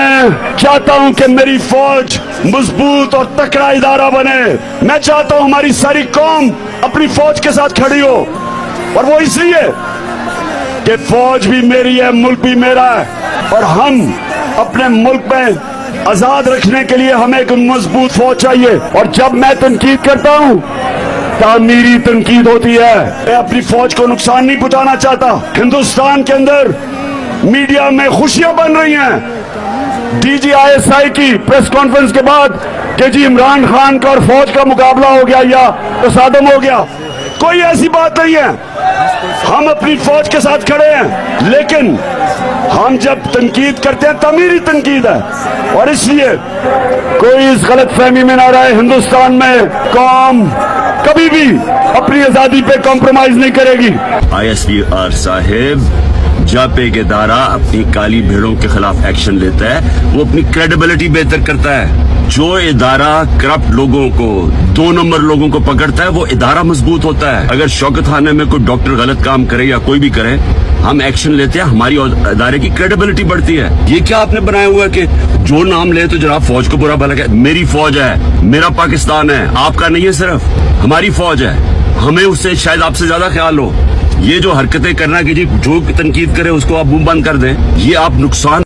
मैं चाहता हूं कि मेरी फौज मजबूत और तकड़ा इदारा बने। मैं चाहता हूं हमारी सारी कौम अपनी फौज के साथ खड़ी हो, और वो इसलिए कि फौज भी मेरी है, मुल्क भी मेरा है, और हम अपने मुल्क में आजाद रखने के लिए हमें एक मजबूत फौज चाहिए। और जब मैं तनकीद करता हूं, तामीरी तनकीद होती है। मैं अपनी फौज को नुकसान नहीं पहुंचाना चाहता। हिंदुस्तान के अंदर मीडिया में खुशियां बन रही हैं DGISI की प्रेस कॉन्फ्रेंस के बाद कि जी इमरान खान का और फौज का मुकाबला हो गया या तसादम हो गया। कोई ऐसी बात नहीं है, हम अपनी फौज के साथ खड़े हैं, लेकिन हम जब तनकीद करते हैं तामीरी तनकीद है, और इसलिए कोई इस गलत फहमी में ना रहे। हिंदुस्तान में कौम कभी भी अपनी आजादी पे कॉम्प्रोमाइज नहीं करेगी। ISPR साहिब, जब एक इदारा अपनी काली भेड़ों के खिलाफ एक्शन लेता है, वो अपनी क्रेडिबिलिटी बेहतर करता है। जो इदारा करप्ट लोगों को, 2 नंबर लोगों को पकड़ता है, वो इदारा मजबूत होता है। अगर शौकत खाने में कोई डॉक्टर गलत काम करे या कोई भी करे, हम एक्शन लेते हैं, हमारी इदारे की क्रेडिबिलिटी बढ़ती है। ये क्या आपने बनाया हुआ है कि जो नाम ले तो जनाब फौज को बुरा भला कहते? मेरी फौज है, मेरा पाकिस्तान है, आपका नहीं है, सिर्फ हमारी फौज है। हमें उससे शायद आपसे ज्यादा ख्याल हो। ये जो हरकतें करना कि जी जो तनकीद करे उसको आप मुंह बंद कर दें, ये आप नुकसान